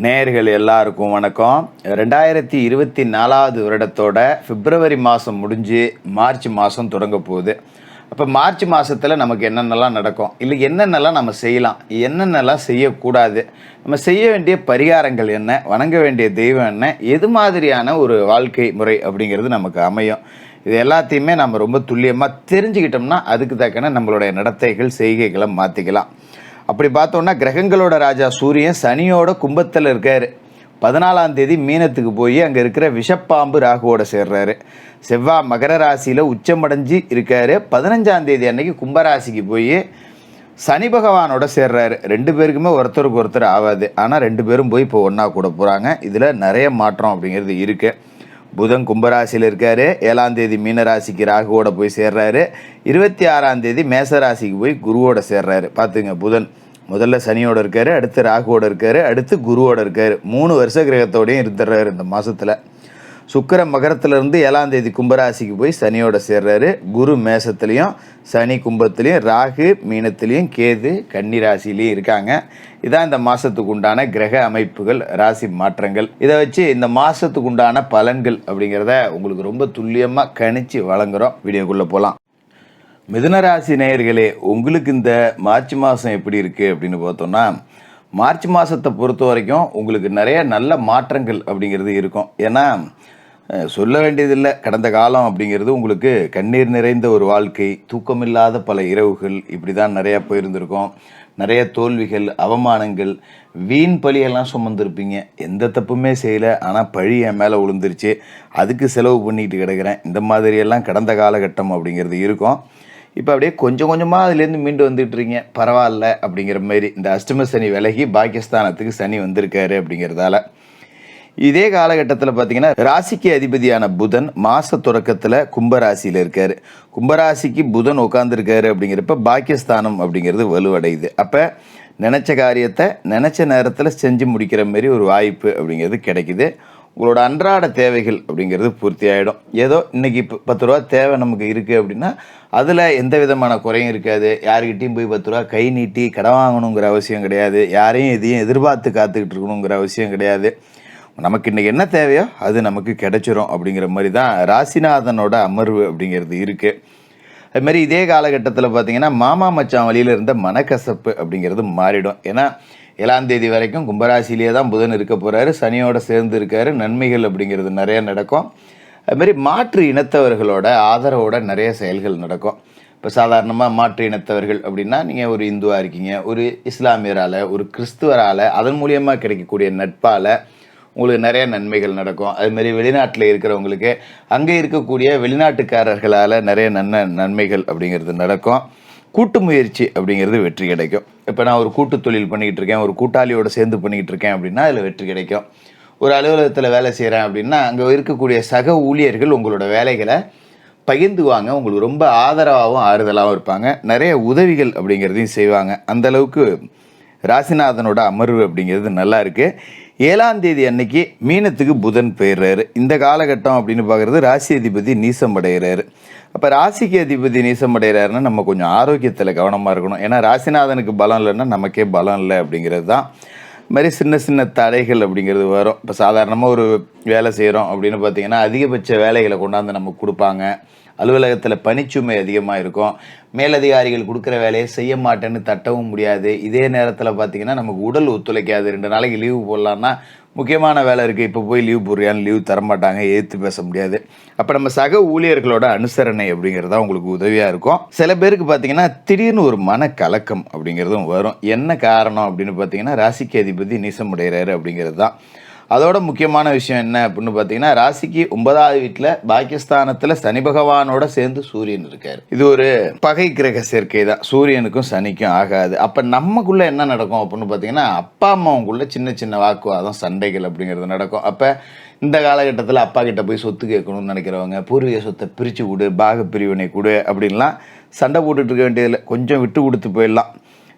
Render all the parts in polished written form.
நேயர்கள் எல்லாருக்கும் வணக்கம். 2024வது வருடத்தோட பிப்ரவரி மாதம் முடிஞ்சு மார்ச் மாதம் தொடங்க போகுது. அப்போ மார்ச் மாதத்தில் நமக்கு என்னென்னலாம் நடக்கும், இல்லை என்னென்னலாம் நம்ம செய்யலாம், என்னென்னலாம் செய்யக்கூடாது, நம்ம செய்ய வேண்டிய பரிகாரங்கள் என்ன, வணங்க வேண்டிய தெய்வம் என்ன, எது மாதிரியான ஒரு வாழ்க்கை முறை அப்படிங்கிறது நமக்கு அமையும். இது எல்லாத்தையுமே நம்ம ரொம்ப துல்லியமாக தெரிஞ்சுக்கிட்டோம்னா அதுக்கு தக்கன நம்மளுடைய நடத்தைகள் செய்கைகளை மாற்றிக்கலாம். அப்படி பார்த்தோன்னா கிரகங்களோட ராஜா சூரியன் சனியோட கும்பத்தில் இருக்கார். 14ஆம் தேதி மீனத்துக்கு போய் அங்கே இருக்கிற விஷப்பாம்பு ராகுவோட சேர்றாரு. செவ்வாய் மகர ராசியில் உச்சமடைஞ்சு இருக்கார். 15ஆம் தேதி அன்னைக்கு கும்பராசிக்கு போய் சனி பகவானோட சேர்றாரு. 2 பேருக்குமே ஒருத்தருக்கு ஒருத்தர் ஆகாது. ஆனால் 2 பேரும் போய் இப்போ ஒன்றா கூட போகிறாங்க. இதில் நிறைய மாற்றம் அப்படிங்கிறது இருக்குது. புதன் கும்பராசியில் இருக்கார். 7ஆம் தேதி மீனராசிக்கு ராகுவோட போய் சேர்றாரு. 26ஆம் தேதி மேசராசிக்கு போய் குருவோட சேர்றாரு. பார்த்துங்க, புதன் முதல்ல சனியோட இருக்கார், அடுத்து ராகுவோட இருக்கார், அடுத்து குருவோட இருக்கார். 3 வருஷ கிரகத்தோடையும் இருந்துடுறாரு இந்த மாதத்தில். சுக்கிரன் மகரத்துலேருந்து 7ஆம் தேதி கும்பராசிக்கு போய் சனியோட சேர்றாரு. குரு மேசத்துலேயும் சனி கும்பத்துலேயும் ராகு மீனத்துலேயும் கேது கன்னிராசிலையும் இருக்காங்க. இதான் இந்த மாதத்துக்கு உண்டான கிரக அமைப்புகள், ராசி மாற்றங்கள். இதை வச்சு இந்த மாதத்துக்கு உண்டான பலன்கள் அப்படிங்கிறத உங்களுக்கு ரொம்ப துல்லியமாக கணிச்சு வழங்குகிறோம். வீடியோக்குள்ளே போகலாம். மிதுனராசி நேயர்களே, உங்களுக்கு இந்த மார்ச் மாதம் எப்படி இருக்குது அப்படின்னு பார்த்தோன்னா, மார்ச் மாதத்தை பொறுத்த வரைக்கும் உங்களுக்கு நிறைய நல்ல மாற்றங்கள் அப்படிங்கிறது இருக்கும். ஏன்னா சொல்ல வேண்டியதில்லை, கடந்த காலம் அப்படிங்கிறது உங்களுக்கு கண்ணீர் நிறைந்த ஒரு வாழ்க்கை, தூக்கமில்லாத பல இரவுகள், இப்படி தான் நிறையா போயிருந்திருக்கோம். நிறைய தோல்விகள், அவமானங்கள், வீண் பழியெல்லாம் சுமந்துருப்பீங்க. எந்த தப்புமே செய்யலை, ஆனால் பழி என் மேலே விழுந்துருச்சு, அதுக்கு செலவு பண்ணிக்கிட்டு கிடக்கிறேன். இந்த மாதிரியெல்லாம் கடந்த காலகட்டம் அப்படிங்கிறது இருக்கும். இப்போ அப்படியே கொஞ்சம் கொஞ்சமாக அதுலேருந்து மீண்டு வந்துட்டுருங்க. பரவாயில்ல அப்படிங்கிற மாதிரி இந்த அஷ்டம சனி விலகி பாகிஸ்தானத்துக்கு சனி வந்திருக்காரு அப்படிங்கிறதால. இதே காலகட்டத்தில் பார்த்தீங்கன்னா ராசிக்கு அதிபதியான புதன் மாத தொடக்கத்தில் கும்பராசியில் இருக்கார். கும்பராசிக்கு புதன் உட்காந்துருக்காரு அப்படிங்கிறப்ப பாகிஸ்தானம் அப்படிங்கிறது வலுவடையுது. அப்போ நினச்ச காரியத்தை நினச்ச நேரத்தில் செஞ்சு முடிக்கிற மாதிரி ஒரு வாய்ப்பு அப்படிங்கிறது கிடைக்குது. உங்களோட அன்றாட தேவைகள் அப்படிங்கிறது பூர்த்தி ஆகிடும். ஏதோ இன்றைக்கி 10 ரூபா தேவை நமக்கு இருக்குது அப்படின்னா அதில் எந்த விதமான குறையும் இருக்காது. யாருக்கிட்டையும் போய் 10 ரூபா கை நீட்டி கடன் வாங்கணுங்கிற அவசியம் கிடையாது. யாரையும் எதையும் எதிர்பார்த்து காத்துக்கிட்டு இருக்கணுங்கிற அவசியம் கிடையாது. நமக்கு இன்றைக்கி என்ன தேவையோ அது நமக்கு கிடைச்சிரும் அப்படிங்கிற மாதிரி தான் ராசிநாதனோட அமர்வு அப்படிங்கிறது இருக்குது. அதுமாதிரி இதே காலகட்டத்தில் பார்த்திங்கன்னா மாமா மச்சான் வழியில் இருந்த மனக்கசப்பு அப்படிங்கிறது மாறிடும். ஏன்னா 7ஆம் தேதி வரைக்கும் கும்பராசிலேயே தான் புதன் இருக்க போகிறாரு, சனியோடு சேர்ந்து இருக்காரு. நன்மைகள் அப்படிங்கிறது நிறைய நடக்கும். அதுமாரி மாற்று இனத்தவர்களோட ஆதரவோட நிறைய செயல்கள் நடக்கும். இப்போ சாதாரணமாக மாற்று இனத்தவர்கள் அப்படின்னா நீங்கள் ஒரு இந்துவாக இருக்கீங்க, ஒரு இஸ்லாமியரால், ஒரு கிறிஸ்துவரால், அதன் மூலியமாக கிடைக்கக்கூடிய நட்பால் உங்களுக்கு நிறைய நன்மைகள் நடக்கும். அதுமாரி வெளிநாட்டில் இருக்கிறவங்களுக்கு அங்கே இருக்கக்கூடிய வெளிநாட்டுக்காரர்களால் நிறைய நன்மைகள் அப்படிங்கிறது நடக்கும். கூட்டு முயற்சி அப்படிங்கிறது வெற்றி கிடைக்கும். இப்போ நான் ஒரு கூட்டு தொழில் பண்ணிக்கிட்டு இருக்கேன், ஒரு கூட்டாளியோடு சேர்ந்து பண்ணிக்கிட்டு இருக்கேன் அப்படின்னா அதில் வெற்றி கிடைக்கும். ஒரு அலுவலகத்தில் வேலை செய்கிறேன் அப்படின்னா அங்கே இருக்கக்கூடிய சக ஊழியர்கள் உங்களோட வேலைகளை பகிர்ந்துவாங்க, உங்களுக்கு ரொம்ப ஆதரவாகவும் ஆறுதலாகவும் இருப்பாங்க. நிறைய உதவிகள் அப்படிங்கிறதையும் செய்வாங்க. அந்தளவுக்கு ராசிநாதனோட அமர்வு அப்படிங்கிறது நல்லா இருக்குது. 7ஆம் தேதி அன்னைக்கு மீனத்துக்கு புதன் போயிடுறாரு. இந்த காலகட்டம் அப்படின்னு பார்க்குறது ராசி அதிபதி நீசம் அடைகிறாரு. அப்போ ராசிக்கு அதிபதி நீசம் அடைகிறாருன்னா நம்ம கொஞ்சம் ஆரோக்கியத்தில் கவனமாக இருக்கணும். ஏன்னா ராசிநாதனுக்கு பலம் இல்லைன்னா நமக்கே பலம் இல்லை அப்படிங்கிறது தான். மாதிரி சின்ன சின்ன தடைகள் அப்படிங்கிறது வரும். இப்போ சாதாரணமாக ஒரு வேலை செய்கிறோம் அப்படின்னு பார்த்திங்கன்னா அதிகபட்ச வேலைகளை கொண்டாந்து நமக்கு கொடுப்பாங்க. அலுவலகத்தில் பணிச்சுமை அதிகமாக இருக்கும். மேலதிகாரிகள் கொடுக்குற வேலையை செய்ய மாட்டேன்னு தட்டவும் முடியாது. இதே நேரத்தில் பார்த்திங்கன்னா நமக்கு உடல் ஒத்துழைக்காது. 2 நாளைக்கு லீவு போடலான்னா முக்கியமான வேலை இருக்குது, இப்போ போய் லீவ் போடுறியான்னு லீவ் தரமாட்டாங்க, ஏற்று பேச முடியாது. அப்போ நம்ம சக ஊழியர்களோட அனுசரணை அப்படிங்கிறது தான் உங்களுக்கு உதவியாக இருக்கும். சில பேருக்கு பார்த்திங்கன்னா திடீர்னு ஒரு மனக்கலக்கம் அப்படிங்கிறதும் வரும். என்ன காரணம் அப்படின்னு பார்த்திங்கன்னா ராசிக்கு அதிபதி நீசமடைகிறாரு அப்படிங்கிறது தான். அதோட முக்கியமான விஷயம் என்ன அப்படின்னு பார்த்தீங்கன்னா ராசிக்கு 9வது வீட்டில் பாகிஸ்தானத்தில் சனி பகவானோட சேர்ந்து சூரியன் இருக்கார். இது ஒரு பகை கிரக சேர்க்கை தான், சூரியனுக்கும் சனிக்கும் ஆகாது. அப்போ நமக்குள்ளே என்ன நடக்கும் அப்படின்னு பார்த்தீங்கன்னா அப்பா அம்மாவுக்குள்ளே சின்ன சின்ன வாக்குவாதம், சண்டைகள் அப்படிங்கிறது நடக்கும். அப்போ இந்த காலகட்டத்தில் அப்பா கிட்ட போய் சொத்து கேட்கணும்னு நினைக்கிறவங்க பூர்வீக சொத்தை பிரித்து கொடு, பாக பிரிவினை கொடு அப்படின்லாம் சண்டை போட்டுட்டு இருக்க வேண்டியதில்லை. கொஞ்சம் விட்டு கொடுத்து போயிடலாம்.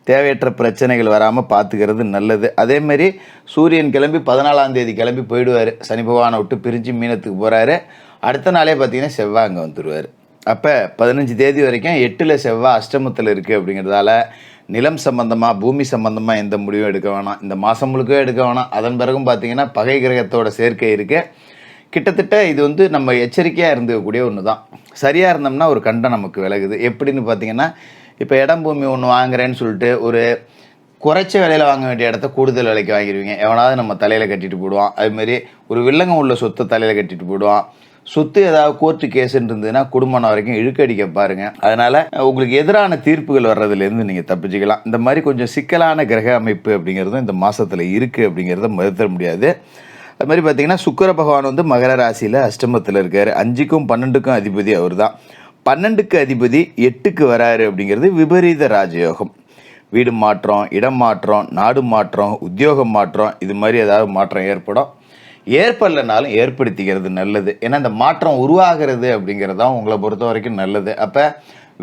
தேவையற்ற பிரச்சனைகள் வராமல் பார்த்துக்கிறது நல்லது. அதேமாரி சூரியன் கிளம்பி 14ஆம் தேதி கிளம்பி போயிடுவார். சனி பகவானை விட்டு பிரிஞ்சு மீனத்துக்கு போகிறாரு. அடுத்த நாளே பார்த்தீங்கன்னா செவ்வாய் அங்கே வந்துடுவார். அப்போ 15 தேதி வரைக்கும் 8ல் செவ்வாய் அஷ்டமத்தில் இருக்குது அப்படிங்கிறதால நிலம் சம்பந்தமாக பூமி சம்பந்தமாக எந்த முடிவும் எடுக்க வேணாம். இந்த மாதம் முழுக்கவே எடுக்க வேணாம். அதன் பிறகும் பார்த்தீங்கன்னா பகை கிரகத்தோட சேர்க்கை இருக்குது. கிட்டத்தட்ட இது வந்து நம்ம எச்சரிக்கையாக இருந்துக்கக்கூடிய ஒன்று தான். சரியாக இருந்தோம்னா ஒரு கண்டம் நமக்கு விலகுது. எப்படின்னு பார்த்தீங்கன்னா, இப்போ இடம் பூமி ஒன்று வாங்குறேன்னு சொல்லிட்டு ஒரு குறைச்ச விலையில் வாங்க வேண்டிய இடத்த கூடுதல் விலைக்கு வாங்கிடுவீங்க. எவனாவது நம்ம தலையில் கட்டிட்டு போடுவான். அதுமாரி ஒரு வில்லங்கம் உள்ள சொத்தை தலையில் கட்டிட்டு போடுவான். சொத்து ஏதாவது கோர்ட்டு கேஸுன்னு இருந்ததுன்னா குடும்பம் வரைக்கும் இழுக்கடிக்க பாருங்கள். அதனால் உங்களுக்கு எதிரான தீர்ப்புகள் வர்றதுலேருந்து நீங்கள் தப்பிச்சுக்கலாம். இந்த மாதிரி கொஞ்சம் சிக்கலான கிரக அமைப்பு அப்படிங்கிறதும் இந்த மாதத்தில் இருக்குது அப்படிங்கிறத மறுத்தர முடியாது. அது மாதிரி பார்த்திங்கன்னா சுக்கிர பகவான் வந்து மகர ராசியில் அஷ்டமத்தில் இருக்கார். 5க்கும் 12க்கும் அதிபதி அவர் தான். 12க்கு அதிபதி 8க்கு வராரு அப்படிங்கிறது விபரீத ராஜயோகம். வீடு மாற்றம், இடம் மாற்றம், நாடு மாற்றம், உத்தியோகம் மாற்றம், இது மாதிரி ஏதாவது மாற்றம் ஏற்படும். ஏற்படலைனாலும் ஏற்படுத்திக்கிறது நல்லது. ஏன்னா இந்த மாற்றம் உருவாகிறது அப்படிங்கிறது தான் உங்களை பொறுத்த வரைக்கும் நல்லது. அப்போ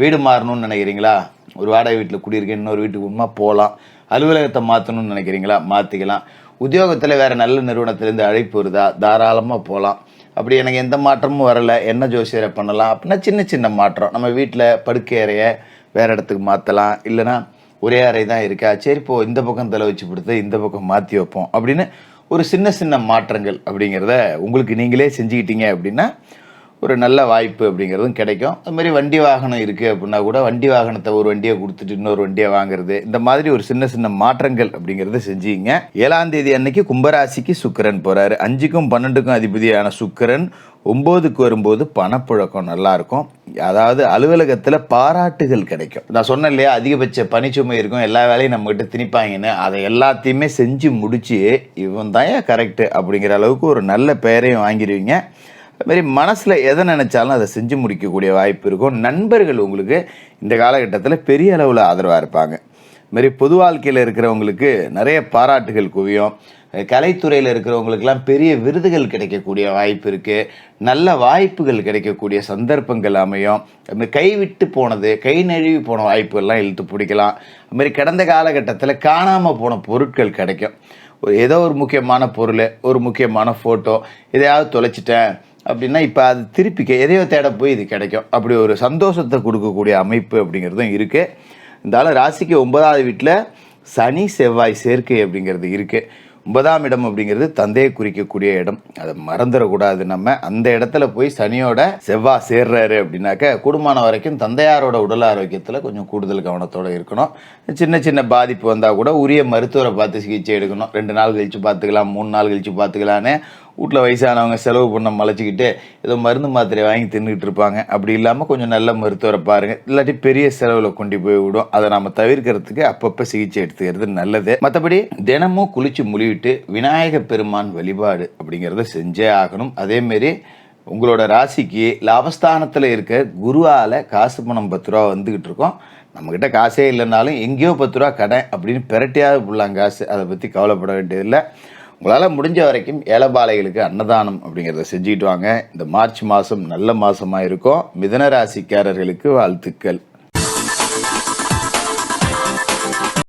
வீடு மாறணும்னு நினைக்கிறீங்களா, ஒரு வாடகை வீட்டில் குடியிருக்க இன்னொரு வீட்டுக்கு உண்மை போகலாம். அலுவலகத்தை மாற்றணும்னு நினைக்கிறீங்களா, மாற்றிக்கலாம். உத்தியோகத்தில் வேறு நல்ல நிறுவனத்திலேருந்து அழைப்பு வருதா, தாராளமாக போகலாம். அப்படி எனக்கு எந்த மாற்றமும் வரலை, என்ன ஜோசியரை பண்ணலாம் அப்படின்னா சின்ன சின்ன மாற்றம். நம்ம வீட்டில் படுக்கை அறையை வேறு இடத்துக்கு மாற்றலாம். இல்லைனா ஒரே அறை தான் இருக்கா, சரி இப்போ இந்த பக்கம் தலை வச்சு கொடுத்து இந்த பக்கம் மாற்றி வைப்போம் அப்படின்னு ஒரு சின்ன சின்ன மாற்றங்கள் அப்படிங்கிறத உங்களுக்கு நீங்களே செஞ்சுக்கிட்டீங்க அப்படின்னா ஒரு நல்ல வாய்ப்பு அப்படிங்கிறதும் கிடைக்கும். அதுமாதிரி வண்டி வாகனம் இருக்குது அப்படின்னா கூட வண்டி வாகனத்தை ஒரு வண்டியை கொடுத்துட்டு இன்னொரு வண்டியை வாங்குறது, இந்த மாதிரி ஒரு சின்ன சின்ன மாற்றங்கள் அப்படிங்கிறத செஞ்சீங்க. 7ஆம் தேதி அன்னைக்கு கும்பராசிக்கு சுக்கிரன் போகிறாரு. 5க்கும் 12க்கும் அதிபதியான சுக்கிரன் 9க்கு வரும்போது பணப்புழக்கம் நல்லாயிருக்கும். அதாவது அலுவலகத்தில் பாராட்டுகள் கிடைக்கும். நான் சொன்னேன் இல்லையா, அதிகபட்ச பணிச்சுமை இருக்கும், எல்லா வேலையும் நம்மகிட்ட திணிப்பாங்கன்னு. அதை எல்லாத்தையுமே செஞ்சு முடிச்சு இவன் தான் கரெக்டு அப்படிங்கிற அளவுக்கு ஒரு நல்ல பெயரையும் வாங்கிடுவீங்க. அதுமாரி மனசில் எதை நினச்சாலும் அதை செஞ்சு முடிக்கக்கூடிய வாய்ப்பு இருக்கும். நண்பர்கள் உங்களுக்கு இந்த காலகட்டத்தில் பெரிய அளவில் ஆதரவாக இருப்பாங்க. இதுமாரி பொது வாழ்க்கையில் இருக்கிறவங்களுக்கு நிறைய பாராட்டுகள் குவியும். கலைத்துறையில் இருக்கிறவங்களுக்கெல்லாம் பெரிய விருதுகள் கிடைக்கக்கூடிய வாய்ப்பு இருக்குது. நல்ல வாய்ப்புகள் கிடைக்கக்கூடிய சந்தர்ப்பங்கள் அமையும். அதுமாதிரி கைவிட்டு போனது, கை நழுவி போன வாய்ப்புகள்லாம் இழுத்து பிடிக்கலாம். அதுமாரி கடந்த காலகட்டத்தில் காணாமல் போன பொருட்கள் கிடைக்கும். ஏதோ ஒரு முக்கியமான பொருள், ஒரு முக்கியமான ஃபோட்டோ எதையாவது தொலைச்சிட்டேன் அப்படின்னா இப்போ அது திருப்பி எதையோ தேட போய் இது கிடைக்கும். அப்படி ஒரு சந்தோஷத்தை கொடுக்கக்கூடிய அமைப்பு அப்படிங்கிறதும் இருக்குது. இருந்தாலும் ராசிக்கு 9ஆவது வீட்டில் சனி செவ்வாய் சேர்க்கை அப்படிங்கிறது இருக்குது. 9ஆம் இடம் அப்படிங்கிறது தந்தையை குறிக்கக்கூடிய இடம், அதை மறந்துடக்கூடாது. நம்ம அந்த இடத்துல போய் சனியோட செவ்வாய் சேர்றாரு அப்படின்னாக்க குடும்பம் வரைக்கும் தந்தையாரோட உடல் ஆரோக்கியத்தில் கொஞ்சம் கூடுதல் கவனத்தோடு இருக்கணும். சின்ன சின்ன பாதிப்பு வந்தால் கூட உரிய மருத்துவரை பார்த்து சிகிச்சை எடுக்கணும். 2 நாள் கழித்து பார்த்துக்கலாம், 3 நாள் கழித்து பார்த்துக்கலான்னு வீட்டில் வயசானவங்க செலவு பண்ண மலைச்சிக்கிட்டு ஏதோ மருந்து மாத்திரை வாங்கி தின்னுக்கிட்டு இருப்பாங்க. அப்படி இல்லாமல் கொஞ்சம் நல்ல மருத்துவரை பாருங்கள். இல்லாட்டி பெரிய செலவில் கொண்டு போய் விடும். அதை நம்ம தவிர்க்கிறதுக்கு அப்பப்போ சிகிச்சை எடுத்துக்கிறது நல்லது. மற்றபடி தினமும் குளித்து முழுவிட்டு விநாயக பெருமான் வழிபாடு அப்படிங்கிறத செஞ்சே ஆகணும். அதேமாரி உங்களோட ராசிக்கு லாபஸ்தானத்தில் இருக்க குருவால் காசு பணம் 10 ரூபா வந்துக்கிட்டு இருக்கோம். நம்மக்கிட்ட காசே இல்லைனாலும் எங்கேயோ 10 ரூபா கடை அப்படின்னு பிரட்டியாவது போடலாம் காசு. அதை பற்றி கவலைப்பட வேண்டியதில்லை. உங்களால் முடிஞ்ச வரைக்கும் ஏழைபாளைகளுக்கு அன்னதானம் அப்படிங்கிறத செஞ்சுக்கிட்டு வாங்க. இந்த மார்ச் மாதம் நல்ல மாதமாக இருக்கும். மிதுன ராசிக்காரர்களுக்கு வாழ்த்துக்கள்.